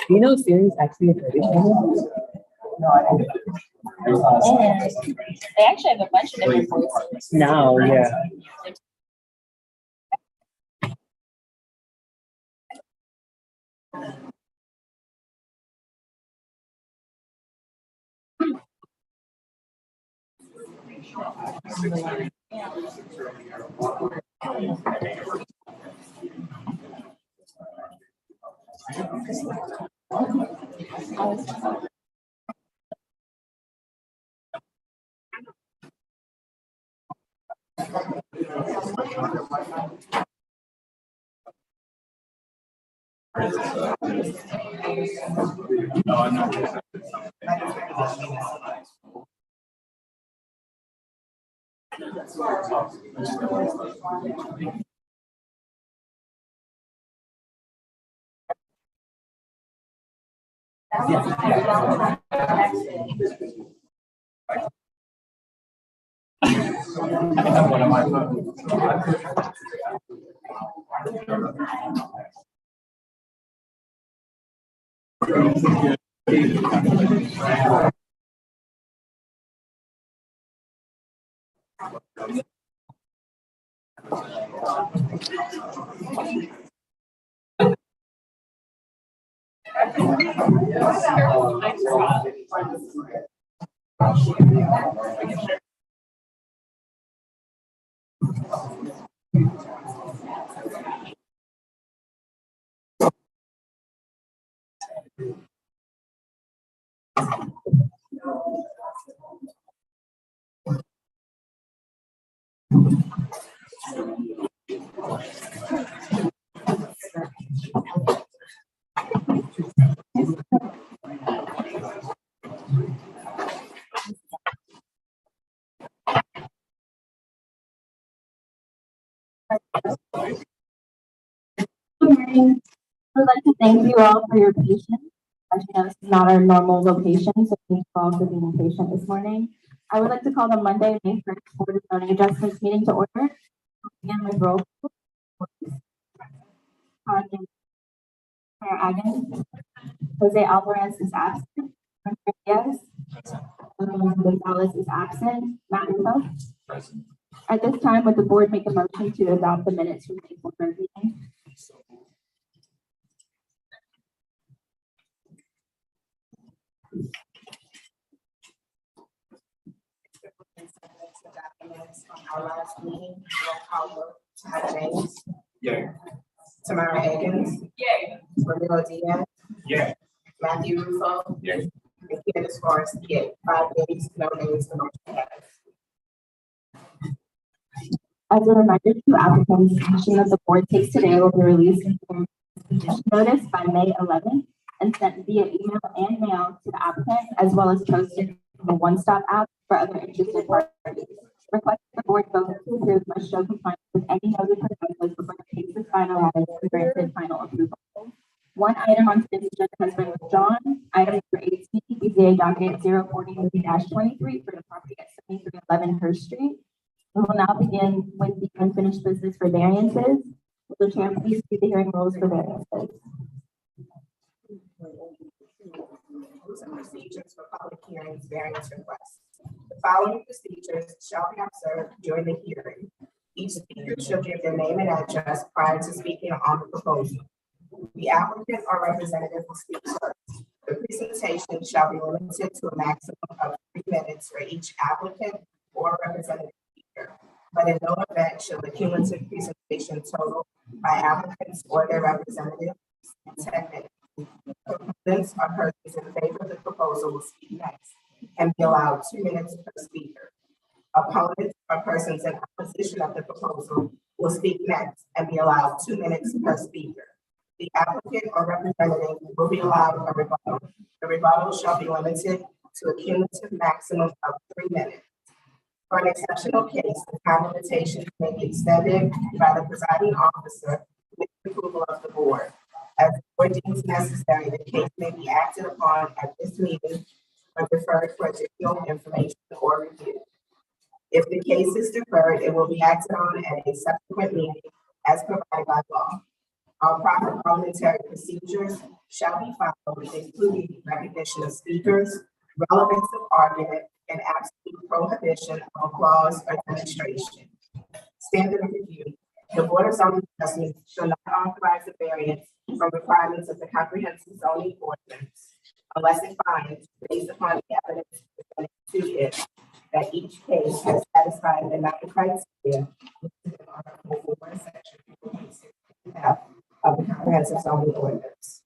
You know, Siri's actually a traditional. And they actually have a bunch of different voices. Now, yeah. Good morning. I'd like to thank you all for your patience. As you know, this is not our normal location, so thank you all for being patient this morning. I would like to call the Monday, May 1st Board of Zoning Adjustments meeting to order. Begin with roll call. Mayor Agnes. Jose Alvarez is absent. Yes. Gonzalez is absent. Matt Russo. Present. At this time, would the board make a motion to adopt the minutes from the April 3rd meeting? Documents from our last meeting, roll call vote, Todd James. Yeah. Tamara Higgins. Yay. Ramiro Diaz. Yeah. Matthew Russo. Yeah. And Candace Forrest, yay. 5 days, no nays, the motion passes. As a reminder to applicants, action that the board takes today will be released in form of condition notice by May 11th and sent via email and mail to the applicant, as well as posted in the one-stop app for other interested parties. Request the board vote to approve must show compliance with any notice proposals before the case is finalized and granted final approval. One item on today's agenda has been withdrawn. Item number 18, BZA docket 043-23 for the property at 7311 Hurst Street. We will now begin with the unfinished business for variances. Will the chair please read the hearing rules for variances? Rules and procedures for public hearings, variance requests. The following procedures shall be observed during the hearing. Each speaker shall give their name and address prior to speaking on the proposal. The applicant or representative will speak first. The presentation shall be limited to a maximum of 3 minutes for each applicant or representative speaker, but in no event shall the cumulative presentation total by applicants or their representatives 10 minutes. Proponents or persons in favor of the proposal will speak next and be allowed 2 minutes per speaker. Opponents or persons in opposition of the proposal will speak next and be allowed 2 minutes per speaker. The applicant or representative will be allowed a rebuttal. The rebuttal shall be limited to a cumulative maximum of 3 minutes. For an exceptional case, the time limitation may be extended by the presiding officer with the approval of the board. As the board deems necessary, the case may be acted upon at this meeting or deferred for additional information or review. If the case is deferred, it will be acted on at a subsequent meeting as provided by law. All proper parliamentary procedures shall be followed, including recognition of speakers, relevance of argument, and absolute prohibition of applause or demonstration. Standard of review. The Board of Zoning Adjustments shall not authorize a variance from requirements of the comprehensive zoning ordinance unless it finds, based upon the evidence presented to it, that each case has satisfied the nine criteria listed in Article 4, Section 4.6 of the comprehensive zoning ordinance.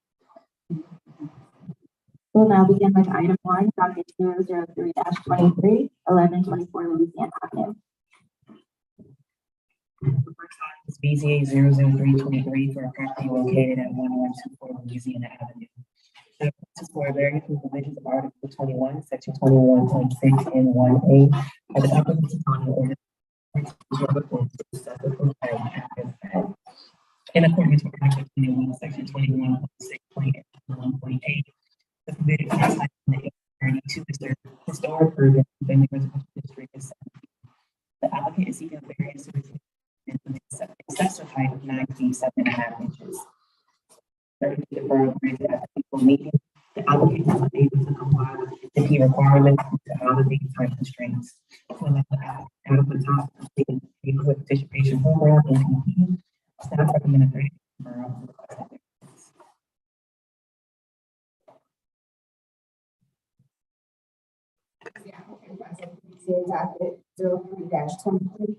We'll now begin with item one, docket 003-23, 1124 Louisiana Avenue. The first item is BZA 00323 for a property located at 1124 Louisiana Avenue. The request is for a variance from provisions of Article 21, Section 21.6 and 1A of the Comprehensive Zoning Ordinance in accordance with Article 21, Section 21.6.1.8. The permitted class height in the area to historic urban family residential district is 7 feet. The applicant is seeking a variance to an excessive height of 9 feet 7.5 inches. The deferral granted at the April meeting. The applicant is unable to comply with the NP requirements to validate time constraints. To allow the applicant out of the top of the neighborhood participation program NPP. Staff recommended 30 deferral to request that variance. Docket 03-23.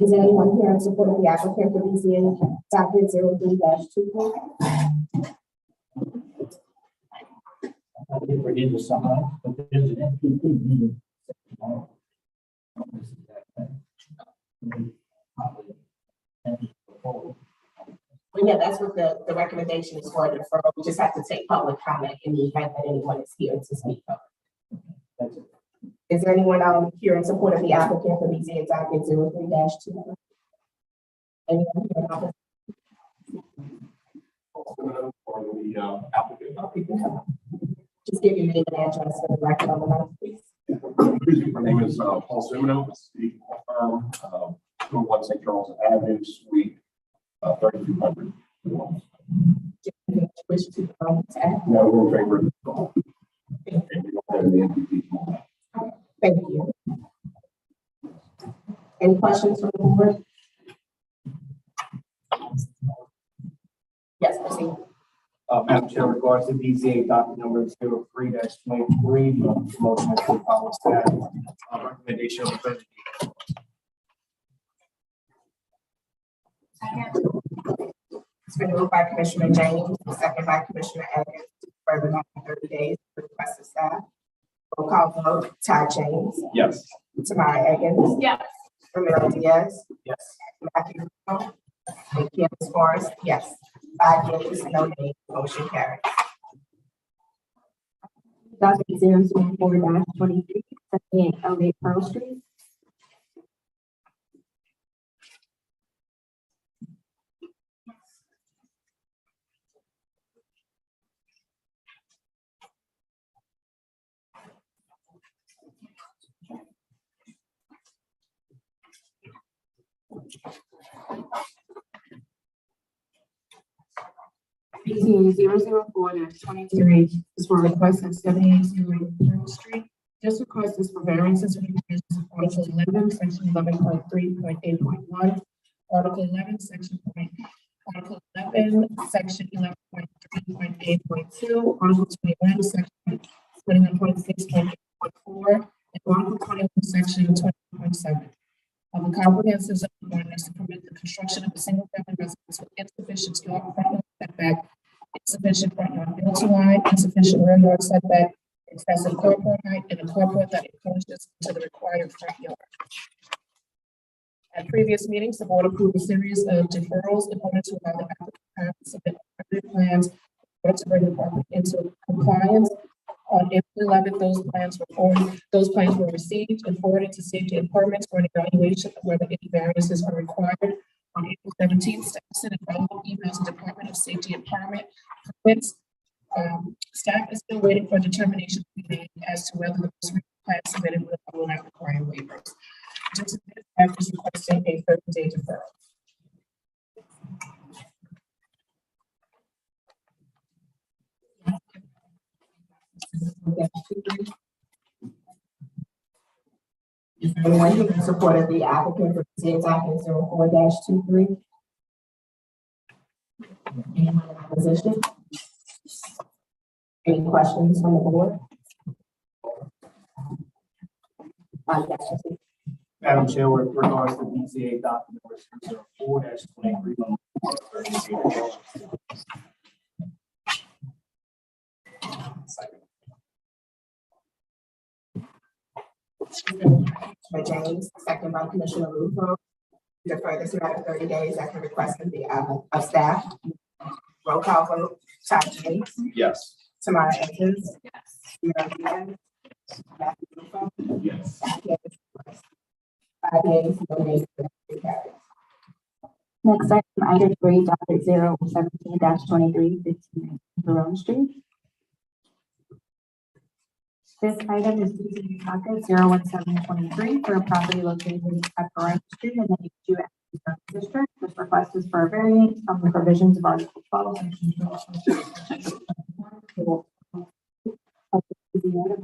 Is anyone here in support of the applicant for BZA docket 03-24? I think we're in the summer, but there's an NPP meeting. Well, yeah, that's what the recommendation is for deferral. We just have to take public comment in the event that anyone is here to speak up. That's it. Is there anyone here in support of the applicant for BZA docket 03-24? Anyone here in opposition? For the applicant. Okay, just give your name and address for the record on the line, please. My name is Paul Semino, with the firm, 201 St. Charles Avenue, Suite 3200. Do you wish to add? No, we're in favor of the call. And we don't have any NPP. Thank you. Any questions from the board? Yes, proceed. Madam Chair, regards to BZA docket number 03-23, motion to follow staff. Recommendation of the It's been moved by Commissioner James, second by Commissioner Evans, to further back 30 days for request of staff. Roll call vote, Todd James, Yes. Tamara Eggins. Yes. Ramiro Diaz, Yes. Matthew Rizzo, and Candace Forrest, yes. 5 yeas, no nays, motion carries. Docket 004-23, 7808 Pearl Street. BZA 004-23 is for a request at 7808 Pearl Street. This request is for variances from provisions of Article 11, Section 11.3.8.1, Article 11, Section 11.3.8.2, Article 21, Section 21.6.8.4, and Article 21, Section 20.7 of the comprehensive zoning ordinance to permit the construction of a single-family residence with insufficient front yard setback, insufficient front yard building line, insufficient rear yard setback, excessive carport height, and a carport that encroaches to the required front yard. At previous meetings, the board approved a series of deferrals in order to allow the applicant to submit alternative plans in order to bring the property into compliance. On April 11th, those plans were received and forwarded to safety and permits for an evaluation of whether any variances are required. On April 17th, staff sent a follow-up email to the Department of Safety and Permits. Staff is still waiting for determination to be made as to whether the most recent plan submitted will not require waivers. Due to this, staff is requesting a 30-day deferral. Is there anyone here in support of the applicant for BZA docket 04-23? Anyone in opposition? Any questions from the board? Yes, trustee. Madam Chair, with regards to BZA document number 04-23. Commissioner James, second by Commissioner Rufo. Defer this matter 30 days at the request of staff. Roll call vote, Todd James, Yes. Tamara Evans. Mary Diaz, Matthew Rufo. Yes. 5 yeas, no nays, motion carries. Next item, item 3, docket 017-23, 15 Jerome Street. This item is BZA docket 01723 for a property located at Orange Street in the H2 district. This request is for a variance from the provisions of Article 12, Section 12. Of the BZA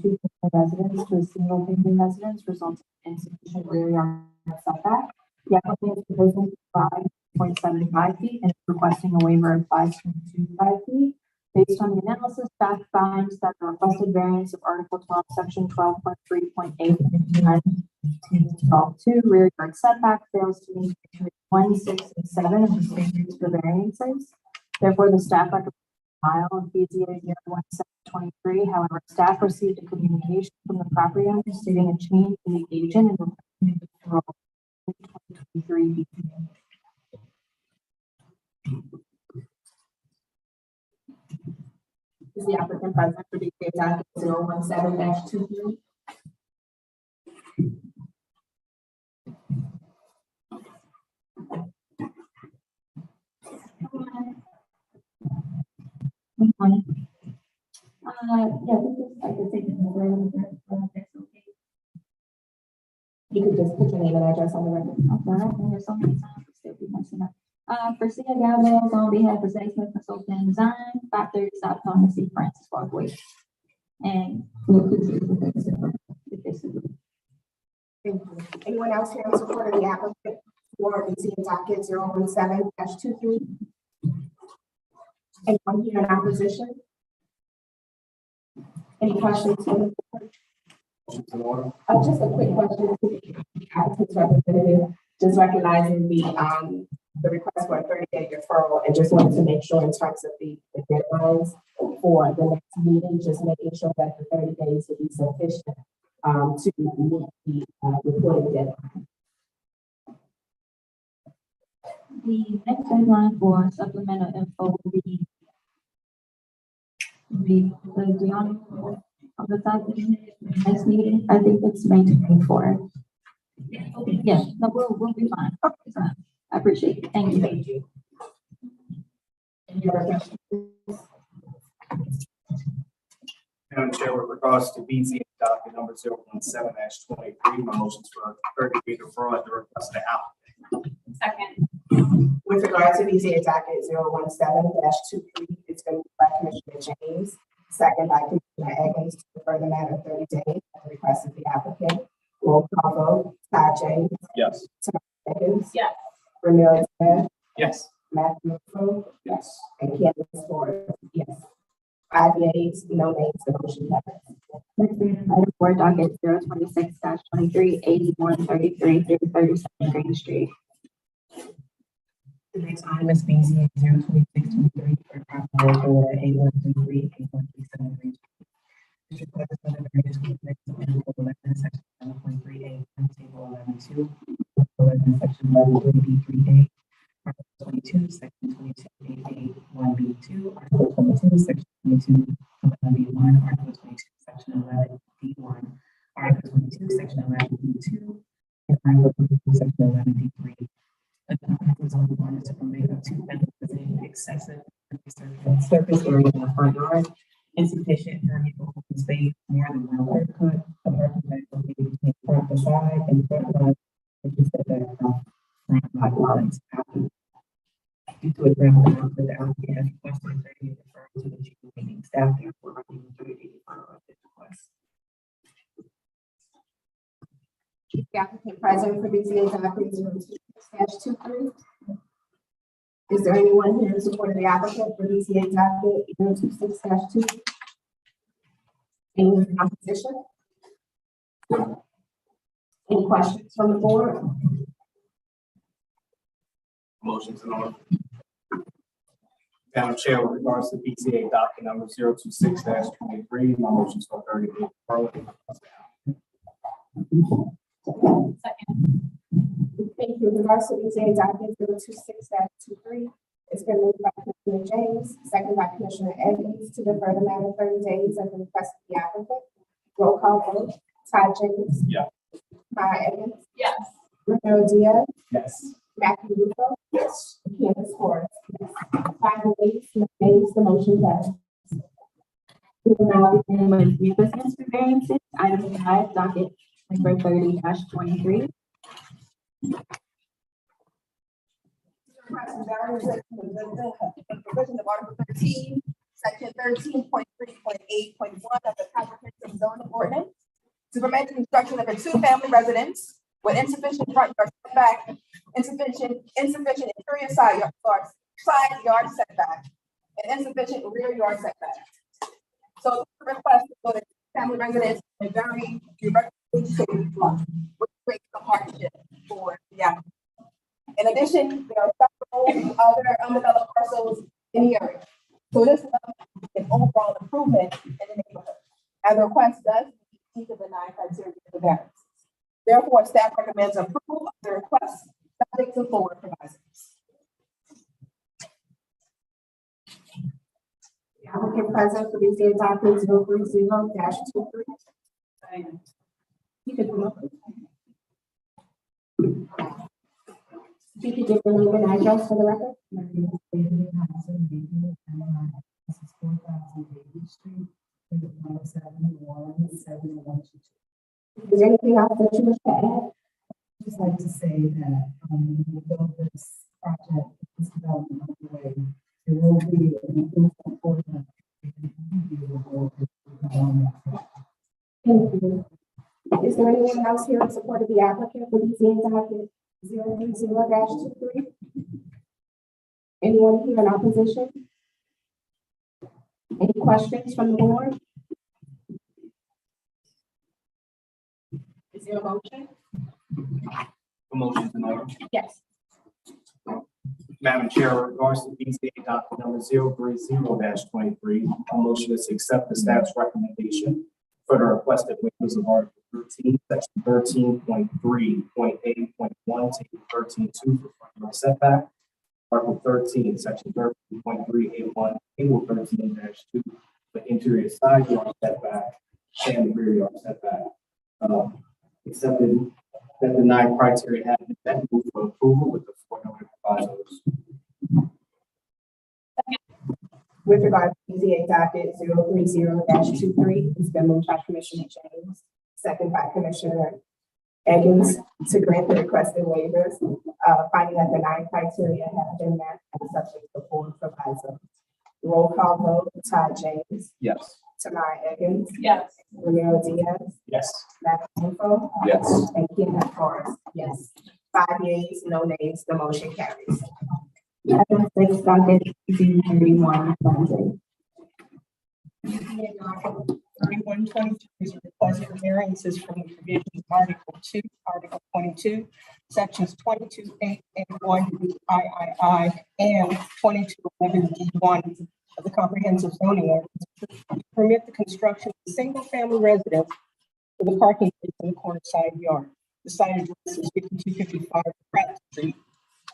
two residents to a single family residence resulting in insufficient rear yard setback. The applicant is proposing 5.75 feet and is requesting a waiver of 5.25 feet. Based on the analysis, staff finds that the requested variance of Article 12, Section 12.3.8 and 12.2 rear yard setback fails to meet 1, 6, and 7 of the standards for variances. Therefore, the staff recommends denial of BZA 01723. However, staff received a communication from the property owner stating a change in the agent and requesting a deferral of 2023 BZA. Is the applicant present for BZA docket 017-23? Good morning. Yeah, this is, I could take it over a that's okay. You could just put your name and address on the record. Okay, there's so many times, still be messing up. Priscilla Galvez on behalf of Zay Smith Consulting and Design, 530 South Thomas C. Francis Parkway. And we'll proceed with this. Thank you. Anyone else here in support of the applicant for BZA docket 017-23? Anyone here in opposition? Any questions from the board? Just a quick question to the applicant's representative, just recognizing the request for a 30-day deferral, and just wanted to make sure in terms of the deadlines for the next meeting, just making sure that the 30 days will be sufficient to meet the reporting deadline. The next deadline for supplemental info will be the on the top of the next meeting. I think it's May 24. Yeah, no, we'll be fine. Okay, so I appreciate it. Thank you. Thank you. Any other questions? Madam Chair, with regards to BZA docket number 017-23, my motion's for 30-day deferral at the request of the applicant. Second. With regard to BZA docket 017-23, it's been moved by Commissioner James, second by Commissioner Evans to defer the matter 30 days at the request of the applicant. Roll call vote, Todd James, Yes. Evans, Yes. Ramirez, Yes. Matthew Rufo, Yes. and Candace Ford, yes. 5 yeas, no nays, the motion carries. Next item, item 4, docket 026-23, 8133 through 37 Green Street. The next item is BZA 02623 for property located at 8133, 8137 Green Street. This request is for the variance from Article 11, Section 11.3A, Table 11.2, Article 11, Section 11.3B3A, Article 22, Section 22A, 1B2, Article 22, Section 22, 11B1, Article 22, Section 11B1, Article 22, Section 11B2, and Article 22, Section 11B3. The comprehensive zoning ordinance to permit up to 10% excessive surface area in the front yard, insufficient permeable open space, more than 1 curb cut, a parking lot located between front facade and front line, which is setback from front lot lines. Due to a gravel conflict, the applicant has requested a 30-day deferral to the June meeting. Staff therefore recommends the deferral of this request. The applicant present for BZA docket 026-23. Is there anyone here in support of the applicant for BZA docket 026-23? Anyone in opposition? Any questions from the board? Motion's in order. Madam Chair, with regards to BZA docket number 026-23, my motion is for 30 days. Thank you. With regards to BZA docket 026-23, it's been moved by Commissioner James, second by Commissioner Evans to defer the matter 30 days at the request of the applicant. Roll call vote. Todd James. Yeah. Maya Evans. Yes. Romero Diaz. Yes. Matthew Russo. Yes. Candace Forrest. Yes. 5 yeas, no nays, the motion passes. We will now begin with new business for variances. Item 5, docket number 30-23. Request variance in provision of Article 13, Section 13.3.8.1 of the Comprehensive Zoning Ordinance to permit the construction of a two-family residence with insufficient front yard setback, insufficient interior side yard setback, and insufficient rear yard setback. So the request is for the family residence in a very directly shaded block, which creates a hardship for the applicant. In addition, there are several other undeveloped parcels in the area. So this is an overall improvement in the neighborhood. And the request does meet each of the 9 criteria for variances. Therefore, staff recommends approval of the request subject to forward provisos. The applicant present for BZA docket 030-23. You can come up. You can give the name and address for the record. My name is David Hanson, and this is 4,000 David Street, 71712. Is there anything else that you wish to add? Just like to say that, when we build this project, this development underway, there will be an improvement for them. Thank you. Is there anyone else here in support of the applicant for BZA docket 030-23? Anyone here in opposition? Any questions from the board? Is there a motion? Motion's in order. Yes. Madam Chair, with regards to BZA docket number 030-23, a motion is to accept the staff's recommendation for the requested waivers of Article 13, Section 13.3.8.1 to 13.2 for front yard setback. Article 13, Section 13.381, Table 13-2 for interior side yard setback and rear yard setback. Accepted that the 9 criteria have been met, move for approval with the foregoing provisos. With regard to BZA docket 030-23, it's been moved by Commissioner James, second by Commissioner Eggins to grant the requested waivers, finding that the 9 criteria have been met and subject to forward proviso. Roll call vote, Todd James, Yes. Tamara Eggins, Yes. Romero Diaz, Yes. Matthew Russo, Yes. and Candace Forrest. Yes. 5 yeas, no nays, the motion carries. Item 6, docket 31-23. 3122 is requesting variances from the provisions of Article 2, Article 22, Sections 22.8.1 III and 22.11D1 of the Comprehensive Zoning Ordinance to permit the construction of a single-family residence with a parking space in the corner side yard. The site address is 5255 Pratt Street.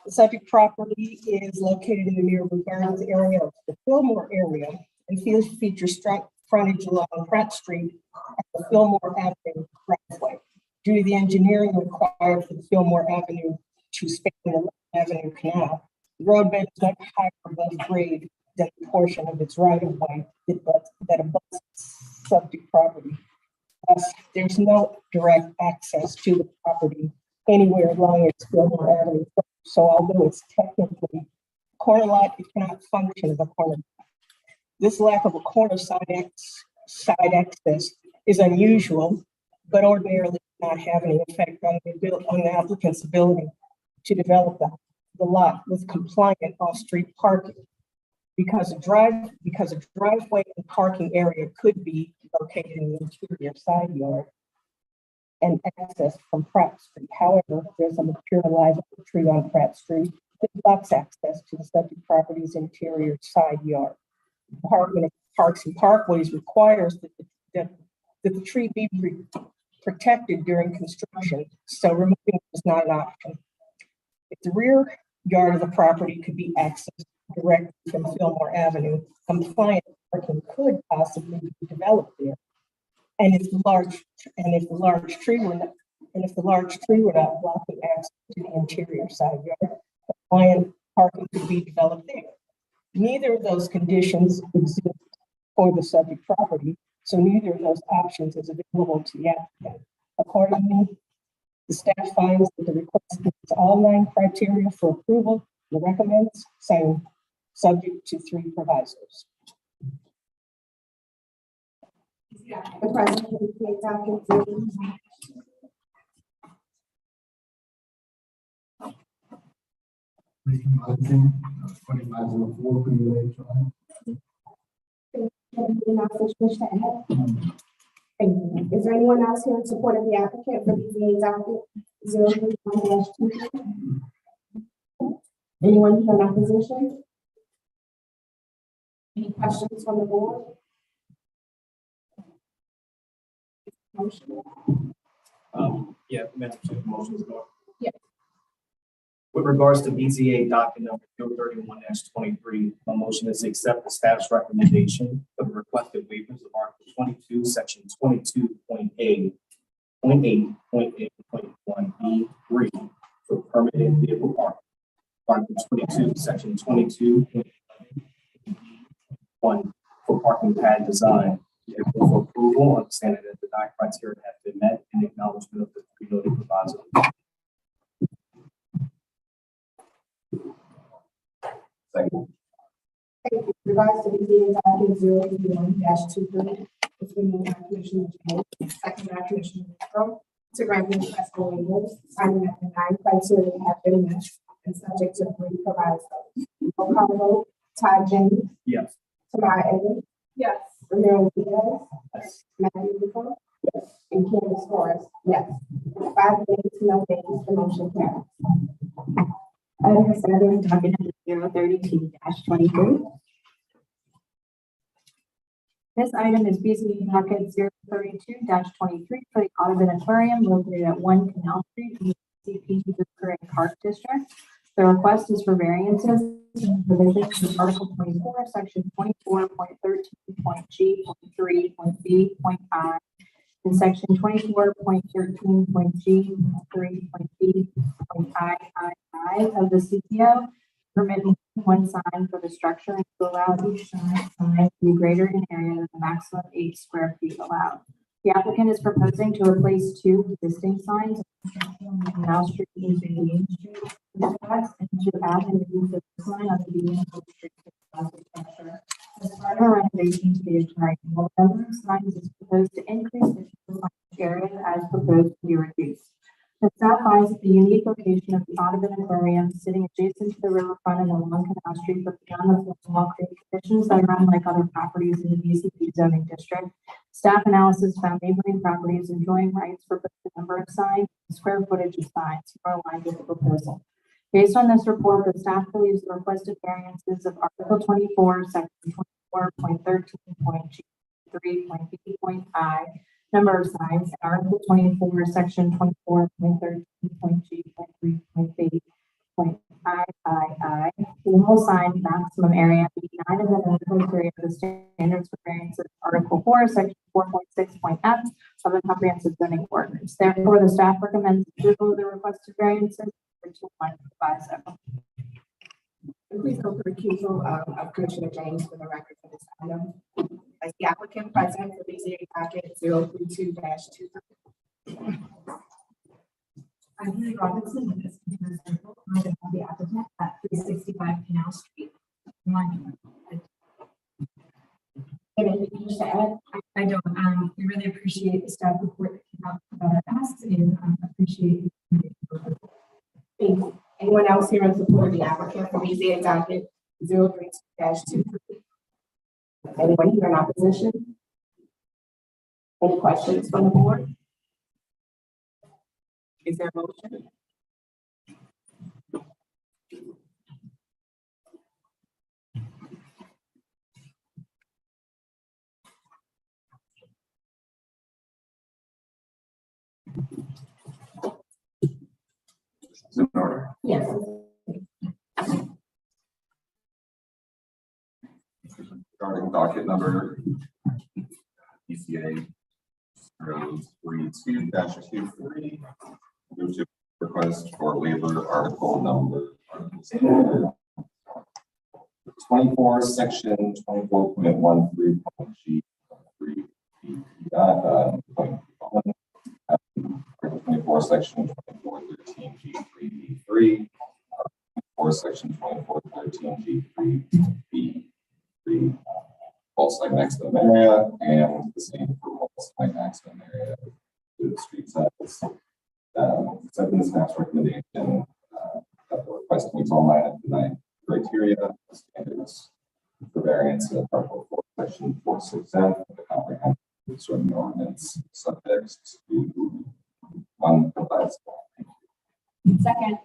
The subject property is located in the Mirabel Gardens area of the Fillmore area and features frontage along Pratt Street at the Fillmore Avenue driveway. Due to the engineering required for the Fillmore Avenue to span the Avenue Canal, the roadbed is much higher above grade than the portion of its right-of-way that abuts subject property. Thus, there's no direct access to the property anywhere along its Fillmore Avenue. So although it's technically a corner lot, it cannot function as a corner lot. This lack of a corner side access is unusual, but ordinarily not have any effect on the applicant's ability to develop the lot with compliant off-street parking. Because a driveway and parking area could be located in the interior side yard and accessed from Pratt Street. However, there's a mature live oak tree on Pratt Street that blocks access to the subject property's interior side yard. The Department of Parks and Parkways requires that the tree be protected during construction, so removing it is not an option. If the rear yard of the property could be accessed directly from Fillmore Avenue, compliant parking could possibly be developed there. And if the large tree were not blocking access to the interior side yard, compliant parking could be developed there. Neither of those conditions exist for the subject property, so neither of those options is available to the applicant. Accordingly, the staff finds that the request meets all 9 criteria for approval and recommends signing subject to 3 provisos. The president of the BZA docket 2504, could you wait, John? Anyone else that wish to add? Thank you. Is there anyone else here in support of the applicant for BZA docket 031-2? Anyone here in opposition? Any questions from the board? Motion? Yeah, Madam Chair, motions go. Yeah. With regards to BZA docket number 031-23, my motion is to accept the staff's recommendation for the requested waivers of Article 22, Section 22.8, .1B3 for permitted vehicle parking. Article 22, Section 22.1 for parking pad design. Therefore, for approval, understanding that the 9 criteria have been met in acknowledgement of the 3 noted proviso. Second. Thank you. Regards to BZA docket 031-23, it's been moved by Commissioner James, second by Commissioner Monroe, to grant the request for waivers, finding that the 9 criteria have been met and subject to 3 provisos. Roll call vote. Todd James. Yes. Tamara Evans. Yes. Ramiro Diaz. Yes. Matthew Nichol. Yes. And Candace Forrest. Yes. 5 yeas, no nays, the motion carries. Item 7, docket number 032-23. This item is BZA docket 032-23 for the Audubon Aquarium located at 1 Canal Street in the CP Current Park District. The request is for variances in provisions of Article 24, Section 24.13.G.3.B.I, and Section 24.13.G.3.B.I of the CPO, permitting 1 sign for the structure and to allow each sign to be greater in area than the maximum 8 square feet allowed. The applicant is proposing to replace 2 existing signs on Canal Street and Union Street and to add an additional sign on the Union Street structure. As part of a renovation to the entire number of signs is proposed to increase the total area as proposed to be reduced. The staff finds that the unique location of the Audubon Aquarium sitting adjacent to the riverfront and along Canal Street, but beyond the small creek conditions that run like other properties in the BCP zoning district. Staff analysis found neighboring properties enjoying rights for both the number of signs and square footage of signs more aligned with the proposal. Based on this report, the staff believes the requested variances of Article 24, Section 24.13.G3.B.I, number of signs, and Article 24, Section 24.13.G.3.B.I, the whole sign maximum area, meet 9 of the 9 criteria of the standards for variances, Article 4, Section 4.6.f of the comprehensive zoning ordinance. Therefore, the staff recommends approval of the requested variances to 1 proviso. Please go for recusal of Commissioner James for the record for this item. As the applicant present for BZA docket 032-23. I'm Henry Robinson with this because I have the applicant at 365 Canal Street. Anything you wish to add? I don't, we really appreciate the staff report that came out about our asks and appreciate. Thank you. Anyone else here in support of the applicant for BZA docket 032-2? Anyone here in opposition? Any questions from the board? Is there a motion? Is it in order? Yes. Regarding docket number ECA 032-23, move to request for waiver article number 24, section 24.13.G3. Article 24, section 2413G3B3, or section 2413G3B3, multi-site maximum area, and the same for multi-site maximum area to the street size. Accepting the staff's recommendation, that the request meets all 9 criteria, standards for variance of Article 4, section 46F of the comprehensive zoning ordinance, subject to one provides. Second.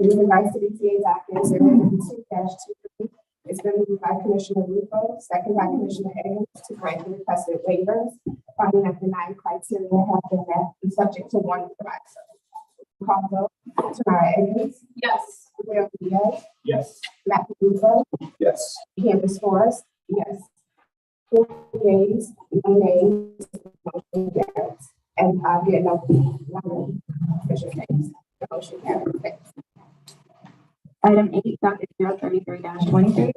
Moving by City BZA docket 032-23. It's been moved by Commissioner Rufo, second by Commissioner Higgins to grant the requested waivers, finding that the 9 criteria have been met and subject to one proviso. Call vote. Tamara Higgins. Yes. Will Diaz. Yes. Matthew Rufo. Yes. Candace Forrest. Yes. 4 yeas, 1 nay. Motion carries. And we had no official names. The motion carries. Item 8, docket 033-23.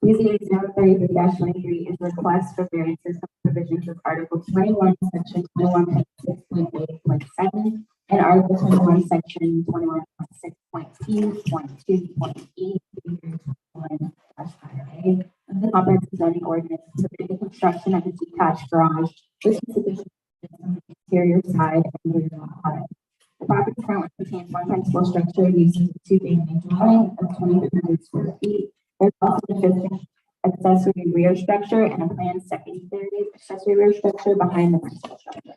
BZA 033-23 is a request for variances from provisions of Article 21, Section 21.6.8.7, and Article 21, Section 21.6.2.2.E, of the comprehensive zoning ordinance to permit the construction of a detached garage with sufficient on the interior side and rear lot. The property currently contains one principal structure using a 2-family dwelling of 2,300 square feet. There's also a 5th accessory rear structure and a planned secondary accessory rear structure behind the principal structure.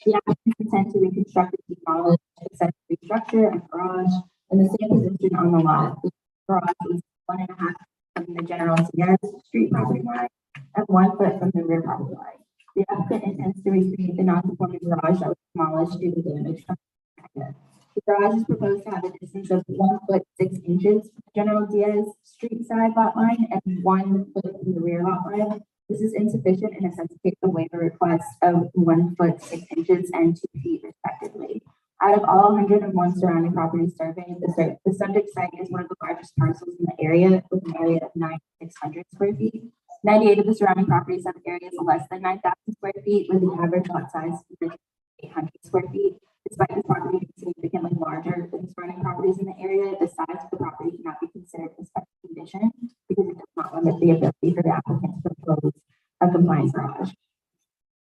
The applicant intends to reconstruct the demolished accessory structure and garage in the same position on the lot. The garage is 1.5 from the general Diaz Street property line and 1 foot from the rear property line. The applicant intends to recreate the non-conforming garage that was demolished due to damage from the garage is proposed to have a distance of 1 foot 6 inches from the General Diaz Street side lot line and 1 foot from the rear lot line. This is insufficient and necessitates a waiver request of 1 foot 6 inches and 2 feet respectively. Out of all 101 surrounding properties surveyed, the subject site is one of the largest parcels in the area with an area of 9,600 square feet. 98 of the surrounding properties have areas less than 9,000 square feet with the average lot size of 800 square feet. Despite this property being significantly larger than the surrounding properties in the area, the size of the property cannot be considered a special condition because it does not limit the ability for the applicant to propose a compliance garage.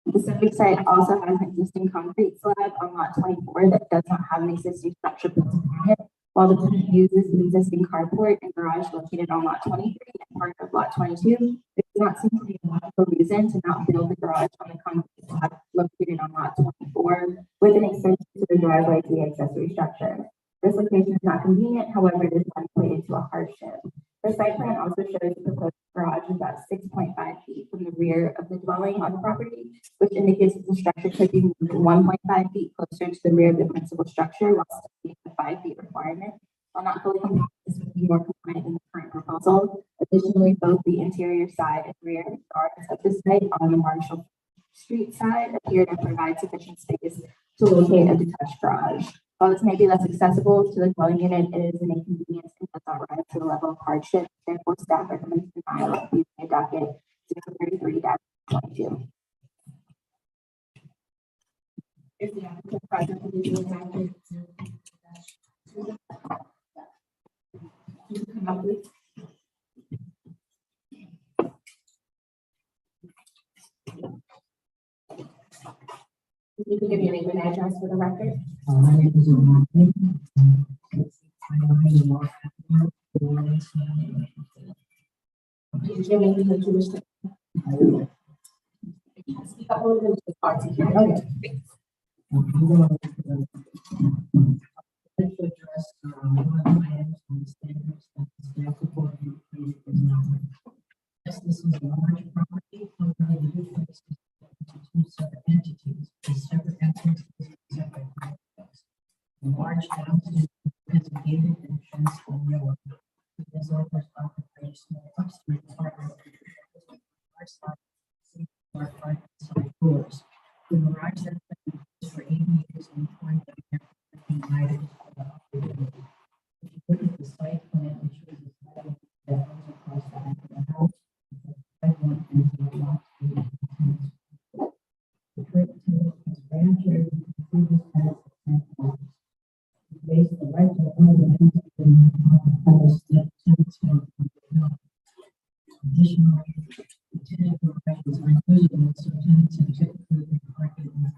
The subject site also has an existing concrete slab on lot 24 that does not have an existing structure built upon it, while the tenant uses the existing carport and garage located on lot 23 and part of lot 22. There does not seem to be a logical reason to not build the garage on the concrete slab located on lot 24 with an extension to the driveway to the accessory structure. This location is not convenient, however, it is not equated to a hardship. The site plan also shows the proposed garage is about 6.5 feet from the rear of the dwelling on the property, which indicates that the structure could be moved 1.5 feet closer to the rear of the principal structure while still meeting the 5 feet requirement. While not fully compliant, this would be more compliant than the current proposal. Additionally, both the interior side and rear yards of the site on the Marshall Street side appear to provide sufficient space to locate a detached garage. While this may be less accessible to the dwelling unit, it is an inconvenience and does not rise to the level of hardship. Therefore, staff recommends denial of BZA docket 033-22. Is the applicant present for BZA docket 032? Come up, please. You can give your name and address for the record. My name is Omar. Is your name that you wish to? Speak up a little bit, it's hard to hear. Okay. Yes, this is a large property, however, the difference is two separate entities, with separate entrances, separate driveways. The large house is designated and fenced in yellow. The developers operate small upstream apartment. Our side, our front side doors. The garage has been used for 80 years and employed by United for the operation. If you look at the site plan, it shows the sidewalk that goes across the back of the house. The current tenant is grandchildren of the previous tenants of 10 homes. Based on the right to own the house that tenants have. Additionally, the tenant properties are invisible, so tenants have typically been parking in the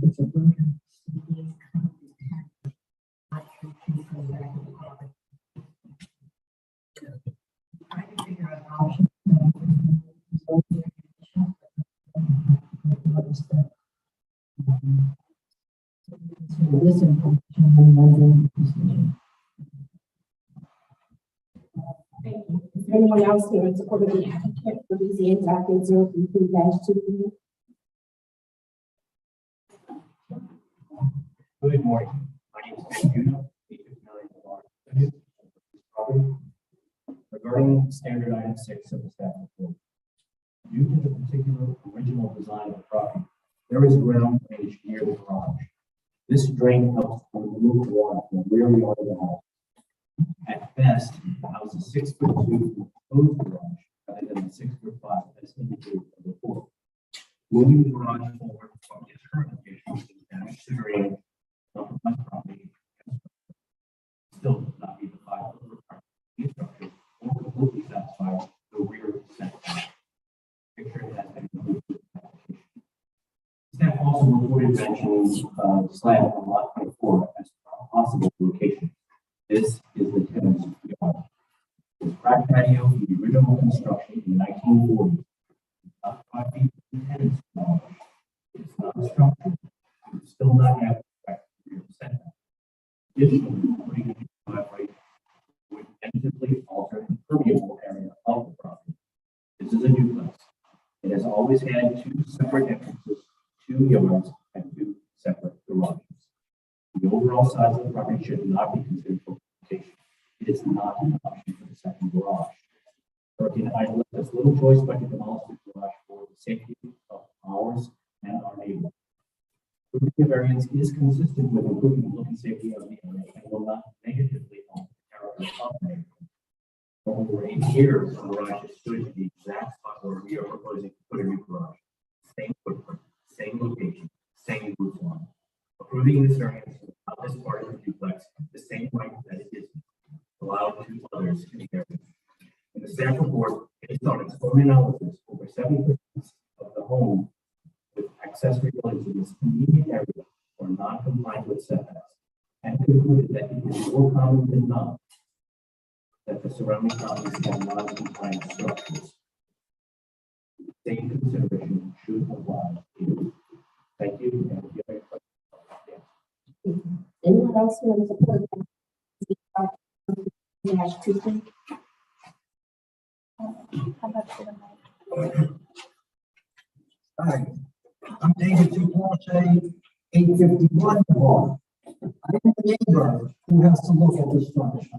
it's a broken I can figure out options. This information. Thank you. Is there anyone else here in support of the applicant for BZA docket 033-2? Good morning. My name is Ben Juno, regarding standard item 6 of the staff report. Due to the particular original design of the property, there is a ground drainage near the garage. This drain helps to remove water from the rear yard of the house. At best, the house is 6'2" from the proposed garage, rather than the 6'5" as indicated in the report. Moving the garage forward from its current location is damage to drainage, compromised property, still does not meet the 5-foot requirement structure or completely satisfy the rear setback. Picture has been included in the application. Staff also reported mentions slab on lot 24 as a possible location. This is the tenant's yard. This crack patio from the original construction in the 1940s. Not 5 feet from the tenant's yard. It's not a structure. It still not have the rear setback. Additionally, putting a new driveway would negatively alter the permeable area of the property. This is a duplex. It has always had 2 separate entrances, 2 yards, and 2 separate garages. The overall size of the property should not be considered for location. It is not an option for the second garage. Hurricane Ida left us little choice but to demolish the garage for the safety of ours and our neighbors. The variance is consistent with improving the look and safety of the area and will not negatively alter the character of the neighborhood. For over 8 years, the garage has stood at the exact spot where we are proposing to put a new garage. Same footprint, same location, same roof line. Approving this variance without this part of the duplex, the same right that it is allowed to others in the area. In the staff report, based on its own analysis, over 70% of the home with accessory buildings in this immediate area are not compliant with setbacks, and concluded that it is more common than not that the surrounding properties have non-compliant structures. Same consideration should apply here. Thank you. And if you have any questions, Anyone else here in support of the Hi, I'm David Duponte, 851 Wall. I am the neighbor who has to look at the structure.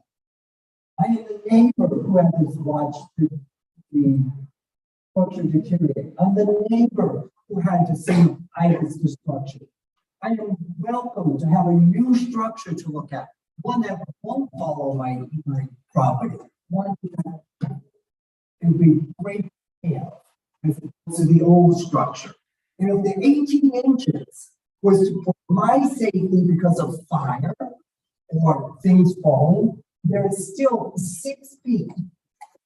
I am the neighbor who has to watch the structure deteriorate. I'm the neighbor who had to see Ida's destruction. I am welcome to have a new structure to look at, one that won't follow my property, one that it would be great to have as opposed to the old structure. And if the 18 inches was for my safety because of fire or things falling, there is still 6 feet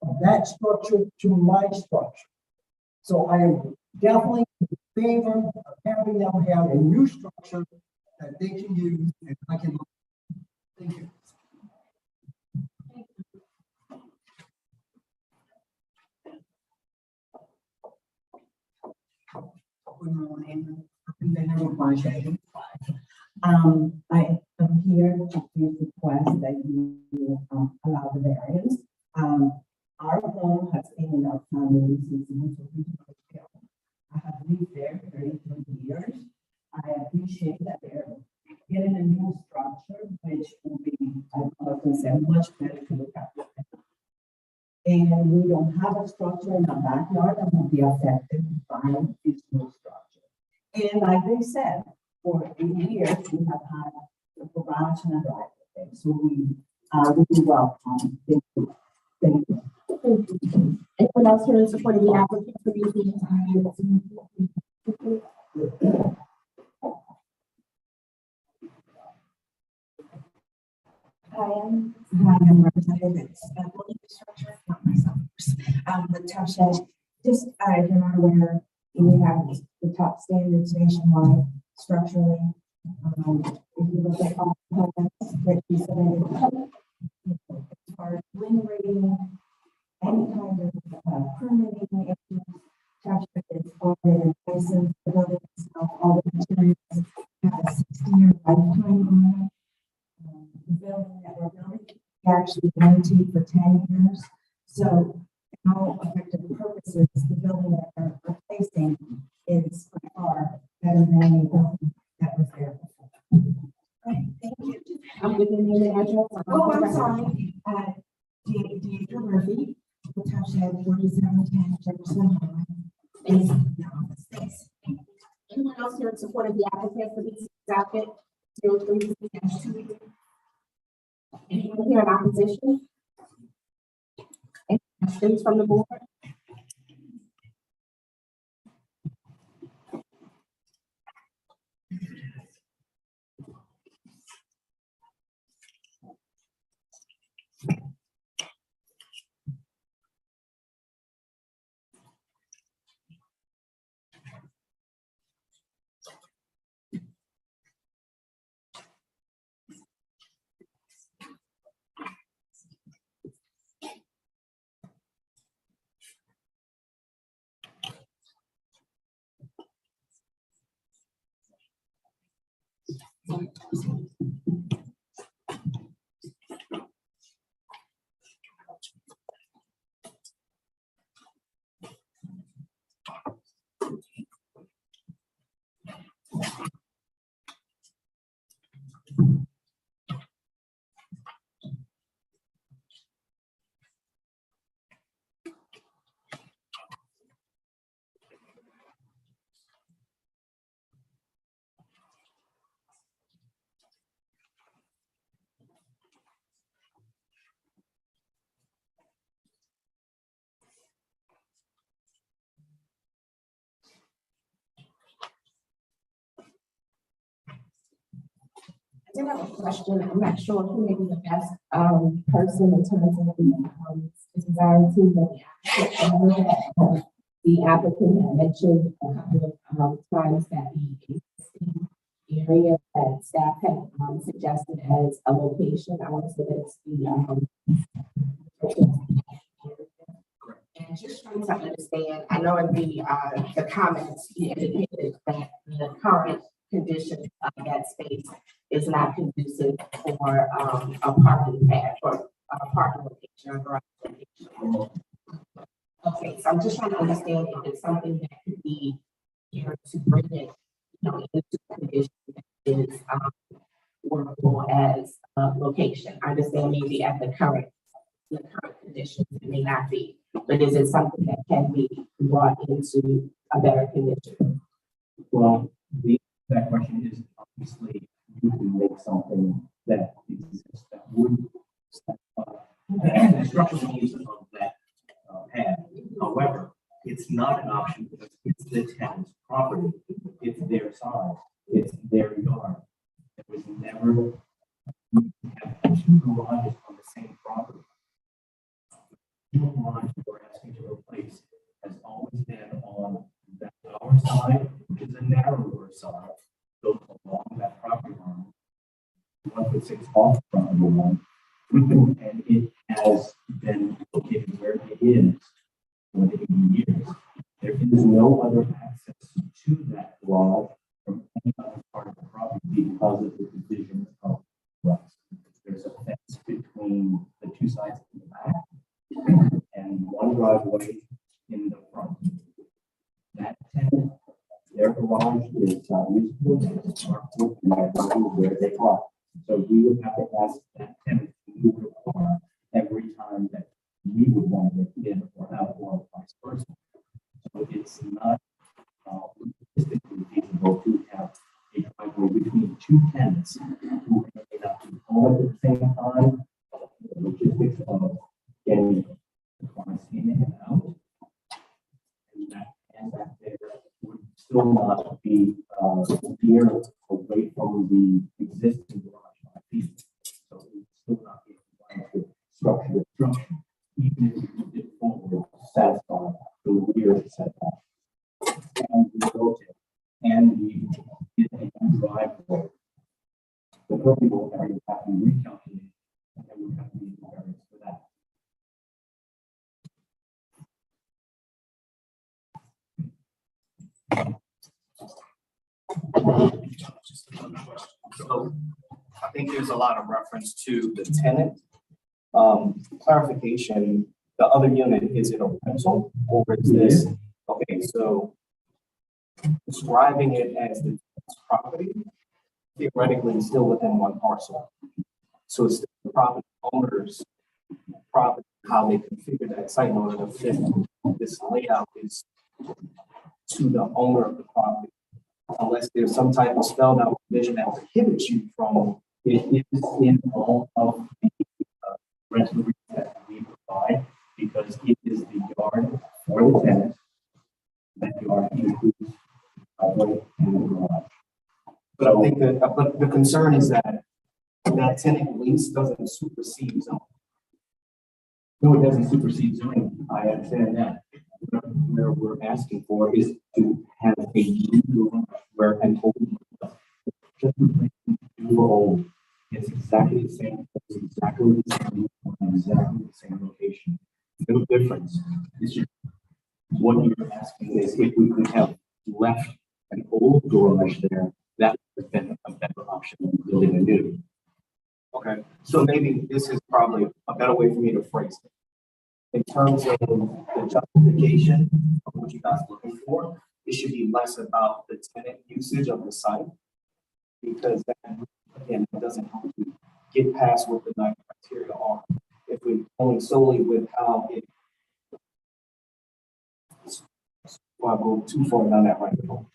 of that structure to my structure. So I am definitely in favor of having them have a new structure that they can use and I can. Thank you. Good morning. Representative Marshall. I am here to please request that you allow the variance. Our home has been in our family since it was originally built. I have lived there 33 years. I appreciate that they're getting a new structure, which will be, I can say, much better to look at. And we don't have a structure in our backyard that will be affected by this new structure. And like they said, for 8 years, we have had a garage and a driveway. So we do welcome. Thank you. Thank you. Anyone else here in support of the applicant for using Hi, I'm Representative Structure, not myself. The township, just, if you're not aware, we have the top standards nationwide structurally. If you look at all the plans that we submitted, as far as wind rating, any kind of permitting issues, township is already licensed, the building itself, all the materials have a 60-year lifetime on it. The building that we're building, we actually guaranteed for 10 years. So, in all effective purposes, the building that we're replacing is by far better than any building that was there before. Okay, thank you. I'm with the name and address. Oh, I'm sorry. Deidre Murphy, the township 4710 Jefferson Highway. Thanks. Anyone else here in support of the applicant for this docket 036-2? Anyone here in opposition? Any questions from the board? I did have a question. I'm not sure who may be the best person in terms of the desirability of the applicant had mentioned a couple of times that the existing area that staff had suggested as a location. I want to say that it's And just trying to understand, I know in the comments, you indicated that the current condition of that space is not conducive for a parking pad or a parking location or garage location. Okay, so I'm just trying to understand if it's something that could be here to bring it, into a condition that is workable as a location. I understand maybe at the current conditions it may not be, but is it something that can be brought into a better condition? Well, that question is obviously you can make something that exists that would the structural needs of that pad it's not an option because it's the tenant's property. It's their side, it's their yard. It was never have two garages on the same property. The garage we're asking to replace has always been on that lower side, which is a narrower side, built along that property line. 1.6 off the property line, and it has been located where it is for the 80 years. There is no other access to that garage from any other part of the property because of the division of lots. There's a fence between the two sides in the back and one driveway in the front. That tenant, their garage is usable as a carport and that where they are. So we would have to ask that tenant to move the car every time that we would want to get in or out or vice versa. So it's not logistically feasible to have a driveway between two tenants who may not be home at the same time. The logistics of getting the cars in and out, and that there would still not be near away from the existing garage 5 feet. So it would still not be compliant with structure destruction, even if you did forward satisfy the rear setback. And we built it, and we did a driveway. The permeable area would have to be recalculated, and then we have to need variance for that. So I think there's a lot of reference to the tenant. Clarification, the other unit, is it a rental or is this? Okay, so describing it as the property, theoretically is still within one parcel. So it's the property owner's property, how they configure that site in order to fit this layout is to the owner of the property. Unless there's some type of spelled out provision that prohibits you from it is in all of the rental agreements that we provide because it is the yard for the tenant. That yard includes driveway and the garage. But I think that, but the concern is that that tenant lease doesn't supersede zoning. No, it doesn't supersede zoning. I understand that. Where we're asking for is to have a new garage where an old just replacing new or old. It's exactly the same, it's exactly the same, exactly the same location. No difference. It's just what you're asking is if we could have left an old garage there, that would have been a better option than building a new. Okay, so maybe this is probably a better way for me to phrase it. In terms of the justification of what you guys are looking for, it should be less about the tenant usage of the site. Because that, again, it doesn't help you get past what the 9 criteria are. If we're going solely with how it, well, I'll go too far down that rabbit hole.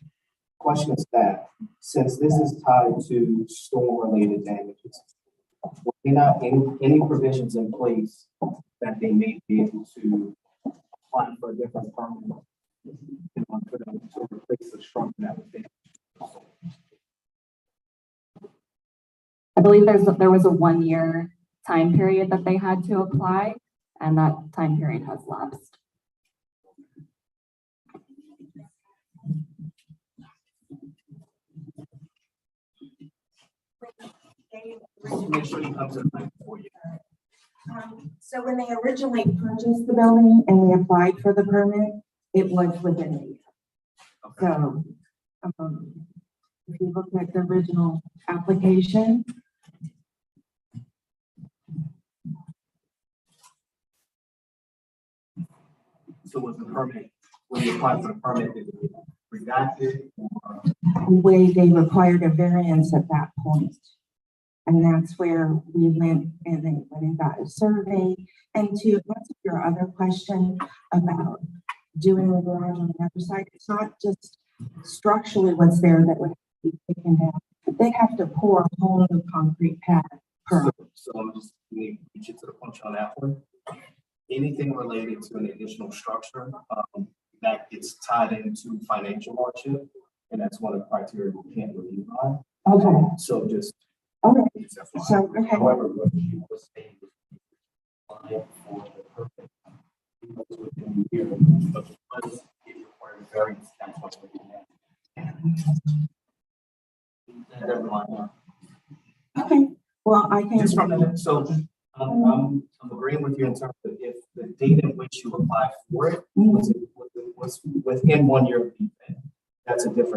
Question is that, since this is tied to storm-related damages, were there not any provisions in place that they may be able to apply for a different permit in order for them to replace the structure that was damaged? I believe there was a 1-year time period that they had to apply, and that time period has lapsed. Make sure you come to the mic before you. So when they originally purchased the building and we applied for the permit, it was within a year. So, if you look at the original application, So was the permit, when you applied for the permit, did it redacted? Or? the way they required a variance at that point. And that's where we went and they went and got a survey. And to answer your other question about doing the garage on the other side, it's not just structurally what's there that would have to be taken down. They have to pour a whole new concrete pad. So I'm just need to get to the punch on that one. Anything related to an additional structure, that gets tied into financial hardship, and that's one of the criteria we can't review on. Okay, So just. okay, it's a fine. so, okay. However, what you were saying was fine for the purpose. It was within the year, but because it required variance, that's what's within that. Never mind. Okay, well, I can. Just from the, so, I'm agreeing with you in terms of if the date in which you applied for it was within 1 year of the event, that's a different